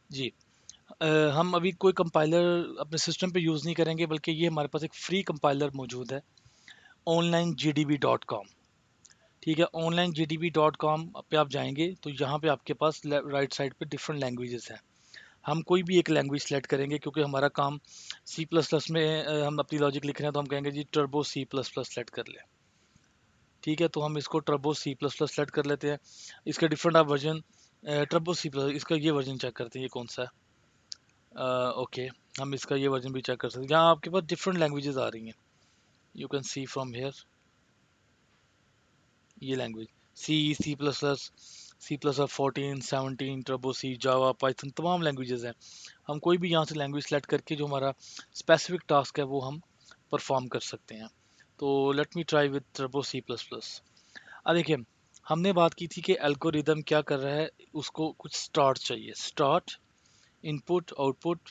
जी। हम अभी कोई कंपाइलर अपने सिस्टम पे यूज़ नहीं करेंगे, बल्कि ये हमारे पास एक फ्री कंपाइलर मौजूद है, onlinegdb.com। ठीक है, onlinegdb.com पे आप जाएंगे तो यहाँ पे आपके पास राइट साइड पे डिफरेंट लैंग्वेजेस हैं। हम कोई भी एक लैंग्वेज सेलेक्ट करेंगे, क्योंकि हमारा काम सी प्लस प्लस में हम अपनी लॉजिक लिख रहे हैं, तो हम कहेंगे जी turbo C plus plus select कर लें। ठीक है, तो हम इसको turbo C plus plus select कर लेते हैं। इसके डिफरेंट आप वर्जन, टर्बो सी प्लस, इसका ये वर्जन चेक करते हैं ये कौन सा है। ओके, हम इसका ये वर्जन भी चेक कर सकते हैं। यहाँ आपके पास डिफरेंट लैंग्वेजेस आ रही हैं, you can see from here. ये language C, C plus plus, C plus plus 14, 17, turbo C, Java, Python, तमाम लैंग्वेजेस हैं। हम कोई भी यहाँ से लैंग्वेज सेलेक्ट करके जो हमारा स्पेसिफिक टास्क है वो हम परफॉर्म कर सकते हैं। तो let me try with Turbo C plus plus. अब देखिए, हमने बात की थी कि एल्गोरिदम क्या कर रहा है, उसको कुछ स्टार्ट चाहिए। Start, input, output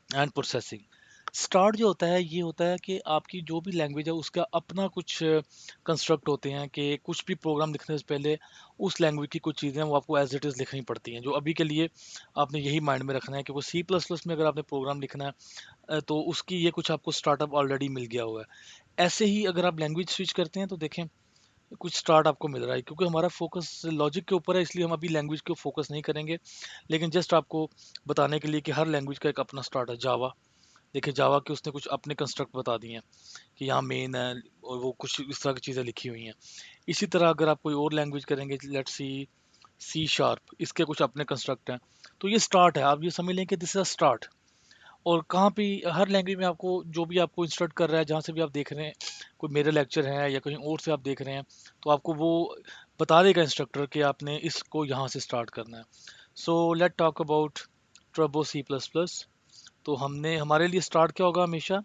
and processing. Start जो होता है, ये होता है कि आपकी जो भी लैंग्वेज है उसका अपना कुछ कंस्ट्रक्ट होते हैं, कि कुछ भी प्रोग्राम लिखने से पहले उस लैंग्वेज की कुछ चीज़ें वो आपको एज इट इज़ लिखनी पड़ती हैं। जो अभी के लिए आपने यही माइंड में रखना है कि वो सी प्लस प्लस में अगर आपने प्रोग्राम लिखना है, तो उसकी ये कुछ आपको स्टार्टअप ऑलरेडी मिल गया हुआ है। ऐसे ही अगर आप लैंग्वेज स्विच करते हैं तो देखें कुछ स्टार्ट आपको मिल रहा है। क्योंकि हमारा फोकस लॉजिक के ऊपर है, इसलिए हम अभी लैंग्वेज को फोकस नहीं करेंगे। लेकिन जस्ट आपको बताने के लिए कि हर लैंग्वेज का एक अपना स्टार्ट है। जावा, देखिए जावा के उसने कुछ अपने कंस्ट्रक्ट बता दिए हैं कि यहाँ मेन है, और वो कुछ इस तरह की चीज़ें लिखी हुई हैं। इसी तरह अगर आप कोई और लैंग्वेज करेंगे, लेट्स सी, सी शार्प, इसके कुछ अपने कंस्ट्रक्ट हैं। तो ये स्टार्ट है, आप ये समझ लें कि दिस इज अ स्टार्ट। और कहाँ पे हर लैंग्वेज में आपको जो भी आपको इंस्ट्रक्ट कर रहा है, जहाँ से भी आप देख रहे हैं, कोई मेरा लेक्चर है या कहीं और से आप देख रहे हैं, तो आपको वो बता देगा इंस्ट्रक्टर कि आपने इसको यहाँ से स्टार्ट करना है। So let talk about Turbo C plus plus. तो हमने हमारे लिए स्टार्ट क्या होगा हमेशा,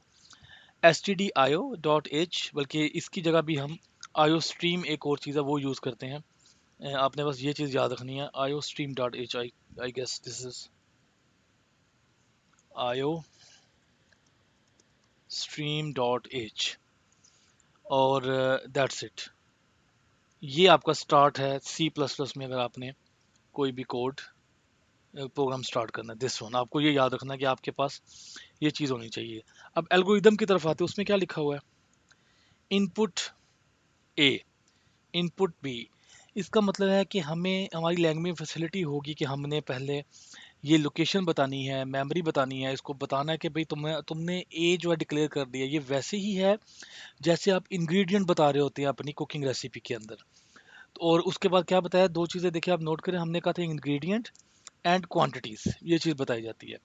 stdio.h, बल्कि इसकी जगह भी हम आयो स्ट्रीम, एक और चीज़ है वो यूज़ करते हैं। आपने बस ये चीज़ याद रखनी है, iostream dot H, I guess this is iostream dot H, और दैट्स इट। ये आपका स्टार्ट है सी प्लस प्लस में। अगर आपने कोई भी कोड प्रोग्राम स्टार्ट करना है, दिस वन, आपको ये याद रखना है कि आपके पास ये चीज़ होनी चाहिए। अब एल्गोरिदम की तरफ आते हैं, उसमें क्या लिखा हुआ है, इनपुट ए, इनपुट बी। इसका मतलब है कि हमें हमारी लैंग्वेज में फैसिलिटी होगी कि हमने पहले ये लोकेशन बतानी है, मेमोरी बतानी है, इसको बताना है कि भाई तुमने ए जो है डिक्लेयर कर दिया। ये वैसे ही है जैसे आप इंग्रेडिएंट बता रहे होते हैं अपनी कुकिंग रेसिपी के अंदर। और उसके बाद क्या बताया, दो चीज़ें देखिए आप नोट करें, हमने कहा था इंग्रेडिएंट एंड क्वांटिटीज, ये चीज़ बताई जाती है।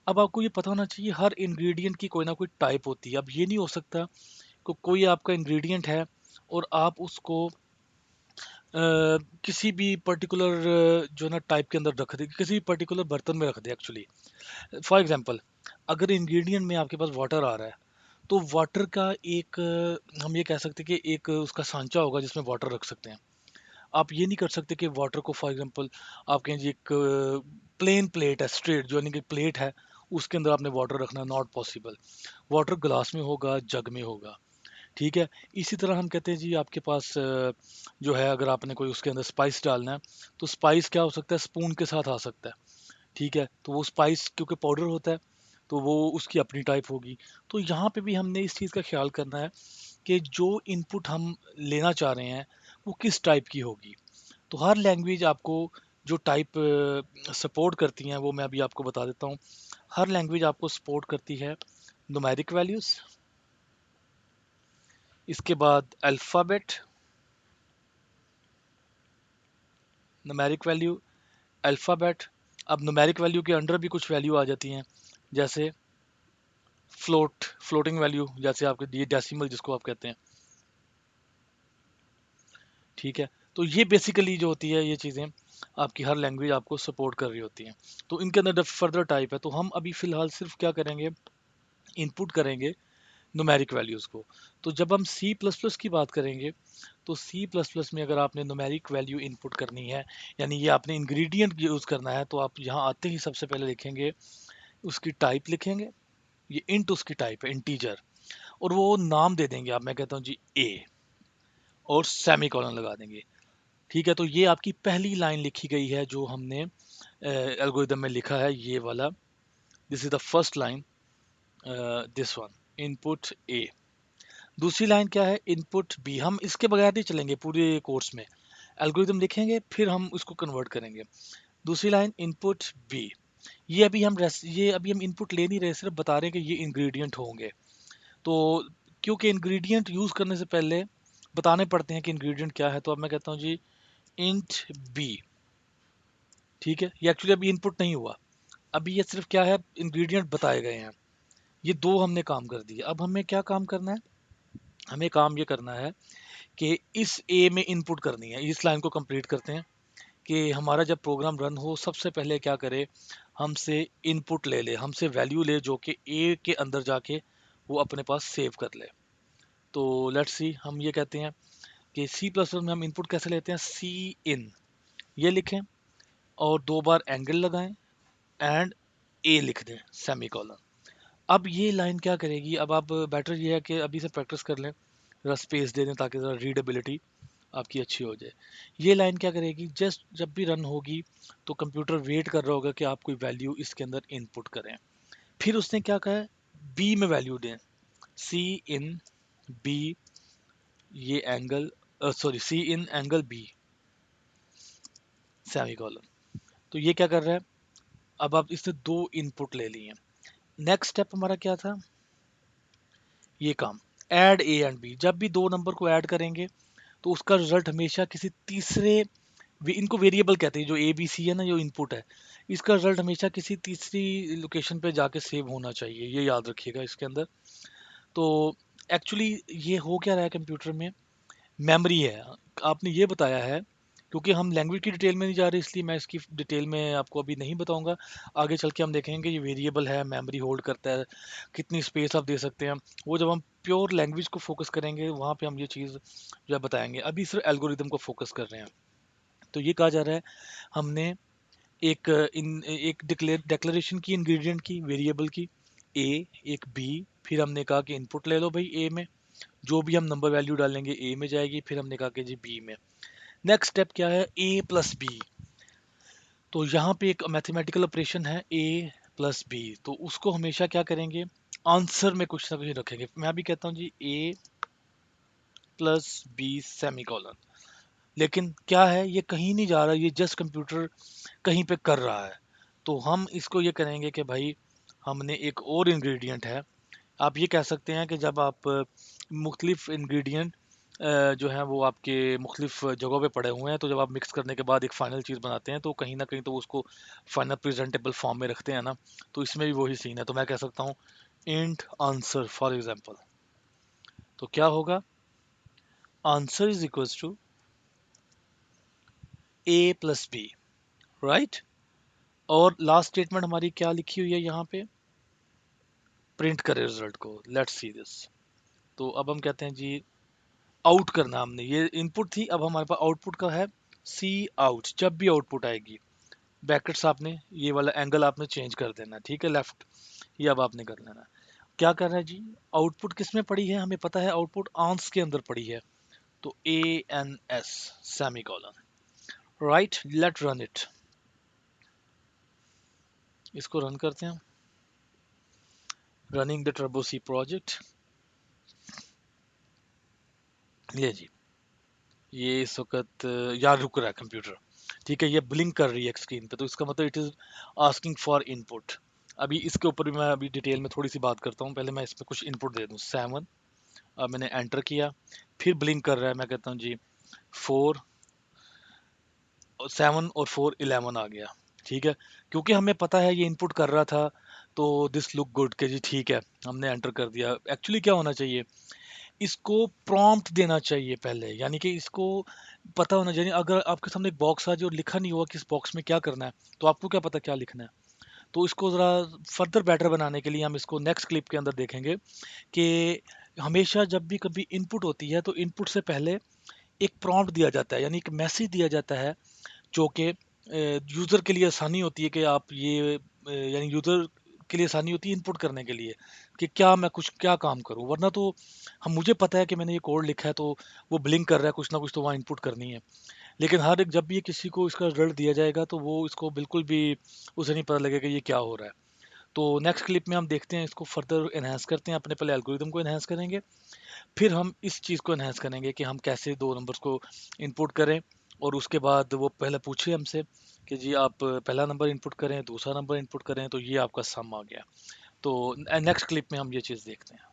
अब आपको ये पता होना चाहिए हर इंग्रेडिएंट की कोई ना कोई टाइप होती है। अब ये नहीं हो सकता कि कोई आपका इंग्रेडिएंट है और आप उसको किसी भी पर्टिकुलर जो ना टाइप के अंदर रख दे, किसी भी पर्टिकुलर बर्तन में रख दे। एक्चुअली फॉर एग्जांपल, अगर इंग्रेडिएंट में आपके पास वाटर आ रहा है, तो वाटर का एक हम ये कह सकते हैं कि एक उसका सांचा होगा जिसमें वाटर रख सकते हैं। आप ये नहीं कर सकते कि वाटर को फॉर एग्जांपल आप कहें जी एक प्लेन प्लेट है, स्ट्रेट जो यानी कि प्लेट है, उसके अंदर आपने वाटर रखना, नॉट पॉसिबल। वाटर ग्लास में होगा, जग में होगा। ठीक है, इसी तरह हम कहते हैं जी आपके पास जो है, अगर आपने कोई उसके अंदर स्पाइस डालना है, तो स्पाइस क्या हो सकता है, स्पून के साथ आ सकता है। ठीक है, तो वो स्पाइस क्योंकि पाउडर होता है, तो वो उसकी अपनी टाइप होगी। तो यहाँ पे भी हमने इस चीज़ का ख्याल करना है कि जो इनपुट हम लेना चाह रहे हैं वो किस टाइप की होगी। तो हर लैंग्वेज आपको जो टाइप सपोर्ट करती हैं वो मैं अभी आपको बता देता हूँ। हर लैंग्वेज आपको सपोर्ट करती है न्यूमेरिक वैल्यूज़, इसके बाद अल्फ़ाबेट, न्यूमेरिक वैल्यू, अल्फ़ाबेट। अब न्यूमेरिक वैल्यू के अंडर भी कुछ वैल्यू आ जाती हैं, जैसे फ्लोटिंग वैल्यू, जैसे आपके ये डेसिमल जिसको आप कहते हैं। ठीक है, तो ये बेसिकली जो होती है ये चीज़ें आपकी हर लैंग्वेज आपको सपोर्ट कर रही होती हैं। तो इनके अंदर फर्दर टाइप है, तो हम अभी फ़िलहाल सिर्फ क्या करेंगे, इनपुट करेंगे न्यूमेरिक वैल्यूज़ को। तो जब हम सी प्लस प्लस की बात करेंगे, तो सी प्लस प्लस में अगर आपने न्यूमेरिक वैल्यू इनपुट करनी है, यानी ये आपने इंग्रेडिएंट यूज़ करना है, तो आप यहाँ आते ही सबसे पहले लिखेंगे उसकी टाइप लिखेंगे। ये इंट उसकी टाइप है, इंटीजर, और वो नाम दे देंगे आप, मैं कहता हूँ जी ए, और सेमी कॉलन लगा देंगे। ठीक है, तो ये आपकी पहली लाइन लिखी गई है जो हमने एल्गोरिदम में लिखा है ये वाला, this is the first line, this one, input A. दूसरी लाइन क्या है, इनपुट बी। हम इसके बगैर नहीं चलेंगे पूरे कोर्स में, एल्गोरिदम लिखेंगे फिर हम इसको कन्वर्ट करेंगे। दूसरी लाइन इनपुट बी। ये अभी हम इनपुट ले नहीं रहे, सिर्फ बता रहे हैं कि ये इंग्रेडिएंट होंगे। तो क्योंकि इंग्रेडिएंट यूज करने से पहले बताने पड़ते हैं कि इंग्रेडिएंट क्या है, तो अब मैं कहता हूँ जी इंट बी। ठीक है, ये एक्चुअली अभी इनपुट नहीं हुआ, अभी ये सिर्फ क्या है, इंग्रेडिएंट बताए गए हैं। ये दो हमने काम कर दिए। अब हमें क्या काम करना है, हमें काम ये करना है कि इस ए में इनपुट करनी है। इस लाइन को कंप्लीट करते हैं कि हमारा जब प्रोग्राम रन हो सबसे पहले क्या करे, हमसे इनपुट ले ले, हमसे वैल्यू ले जो कि ए के अंदर जाके वो अपने पास सेव कर ले। तो लेट्स सी, हम ये कहते हैं कि सी प्लस प्लस में हम इनपुट कैसे लेते हैं, सी इन, ये लिखें और दो बार एंगल लगाएं एंड ए लिख दें सेमी कॉलन। अब ये लाइन क्या करेगी, अब आप बेटर ये है कि अभी से प्रैक्टिस कर लें, ज़रा स्पेस दे दें ताकि ज़रा रीडेबिलिटी आपकी अच्छी हो जाए। ये लाइन क्या करेगी, जस्ट जब भी रन होगी तो कंप्यूटर वेट कर रहा होगा कि आप कोई वैल्यू इसके अंदर इनपुट करें। फिर उसने क्या कहा है, बी में वैल्यू दें, सी इन बी, ये एंगल, सॉरी सी इन एंगल बी सेमी कॉलन। तो ये क्या कर रहा है, अब आप इससे दो इनपुट ले लिए। नेक्स्ट स्टेप हमारा क्या था, ये काम, ऐड ए एंड बी। जब भी दो नंबर को ऐड करेंगे तो उसका रिजल्ट हमेशा किसी तीसरे, इनको वेरिएबल कहते हैं, जो ए बी सी है ना, जो इनपुट है, इसका रिजल्ट हमेशा किसी तीसरी लोकेशन पे जाके सेव होना चाहिए, ये याद रखिएगा इसके अंदर। तो एक्चुअली ये हो क्या रहा है कंप्यूटर में, मेमोरी है। आपने ये बताया है, क्योंकि हम लैंग्वेज की डिटेल में नहीं जा रहे इसलिए मैं इसकी डिटेल में आपको अभी नहीं बताऊंगा। आगे चल के हम देखेंगे ये वेरिएबल है, मेमोरी होल्ड करता है, कितनी स्पेस आप दे सकते हैं, वो जब हम प्योर लैंग्वेज को फोकस करेंगे वहाँ पे हम ये चीज़ जो है बताएंगे। अभी सिर्फ एल्गोरिदम को फोकस कर रहे हैं। तो ये कहा जा रहा है, हमने एक डिक्लेरेशन की इंग्रेडिएंट की, वेरिएबल की, ए, एक बी, फिर हमने कहा कि इनपुट ले लो भाई ए में, जो भी हम नंबर वैल्यू डालेंगे ए में जाएगी, फिर हमने कहा कि जी बी में। नेक्स्ट स्टेप क्या है, ए प्लस बी। तो यहाँ पे एक मैथमेटिकल ऑपरेशन है ए प्लस बी, तो उसको हमेशा क्या करेंगे, आंसर में कुछ ना कुछ रखेंगे। मैं भी कहता हूँ जी ए प्लस बी सेमी कॉलन, लेकिन क्या है, ये कहीं नहीं जा रहा, ये जस्ट कंप्यूटर कहीं पे कर रहा है। तो हम इसको ये करेंगे कि भाई हमने एक और इंग्रेडिएंट है। आप ये कह सकते हैं कि जब आप मुख्तलिफ इंग्रेडिएंट जो हैं वो आपके मुख्तलिफ जगहों पे पड़े हुए हैं, तो जब आप मिक्स करने के बाद एक फाइनल चीज़ बनाते हैं तो कहीं ना कहीं तो उसको फाइनल प्रेजेंटेबल फॉर्म में रखते हैं ना। तो इसमें भी वही सीन है। तो मैं कह सकता हूँ इंट आंसर फॉर एग्जांपल। तो क्या होगा, answer is equals to a plus b, right. और लास्ट स्टेटमेंट हमारी क्या लिखी हुई है यहाँ पे, प्रिंट करें रिजल्ट को। Let's see this. तो अब हम कहते हैं जी आउट करना, हमने ये इनपुट थी, अब हमारे पास आउटपुट का है, सी आउट। जब भी आउटपुट आएगी, ब्रैकेट्स आपने ये वाला एंगल आपने चेंज कर देना, ठीक है, लेफ्ट, ये अब आपने कर लेना। क्या कर रहा है जी, आउटपुट किस में पड़ी है, हमें पता है आउटपुट आंस के अंदर पड़ी है, तो A N S semicolon, right. Let run it, इसको रन करते हैं, running the turbo C project. ये जी, ये इस वक्त यार रुक रहा है कंप्यूटर, ठीक है, ये ब्लिंक कर रही है स्क्रीन पे, तो इसका मतलब it is asking for input. अभी इसके ऊपर भी मैं अभी डिटेल में थोड़ी सी बात करता हूँ, पहले मैं इसमें कुछ इनपुट दे दूँ, 7। अब मैंने एंटर किया, फिर ब्लिंक कर रहा है, मैं कहता हूँ जी 4, 7 और 4 11 आ गया, ठीक है। क्योंकि हमें पता है ये इनपुट कर रहा था, तो दिस लुक गुड के जी, ठीक है, हमने एंटर कर दिया। एक्चुअली क्या होना चाहिए, इसको प्रॉम्प्ट देना चाहिए पहले, यानी कि इसको पता होना चाहिए। अगर आपके सामने एक बॉक्स आ जाए और लिखा नहीं हुआ कि इस बॉक्स में क्या करना है, तो आपको क्या पता क्या लिखना है। तो इसको ज़रा फर्दर बेटर बनाने के लिए हम इसको नेक्स्ट क्लिप के अंदर देखेंगे कि हमेशा जब भी कभी इनपुट होती है तो इनपुट से पहले एक प्रॉम्प्ट दिया जाता है, यानी एक मैसेज दिया जाता है, जो कि यूज़र के लिए आसानी होती है कि आप ये यानी यूज़र के लिए आसानी होती है इनपुट करने के लिए कि क्या मैं कुछ क्या काम करूं। वरना तो हम, मुझे पता है कि मैंने ये कोड लिखा है तो वो ब्लिंक कर रहा है, कुछ ना कुछ तो वहाँ इनपुट करनी है। लेकिन हर एक जब भी ये किसी को इसका रिजल्ट दिया जाएगा तो वो इसको बिल्कुल भी उसे नहीं पता लगेगा कि ये क्या हो रहा है। तो नेक्स्ट क्लिप में हम देखते हैं, इसको फर्दर एनहांस करते हैं, अपने पहले एल्गोरिदम को एनहांस करेंगे, फिर हम इस चीज़ को एनहांस करेंगे कि हम कैसे दो नंबर्स को इनपुट करें। और उसके बाद वो पहले पूछे हमसे कि जी आप पहला नंबर इनपुट करें, दूसरा नंबर इनपुट करें, तो ये आपका सम आ गया। तो नेक्स्ट क्लिप में हम ये चीज़ देखते हैं।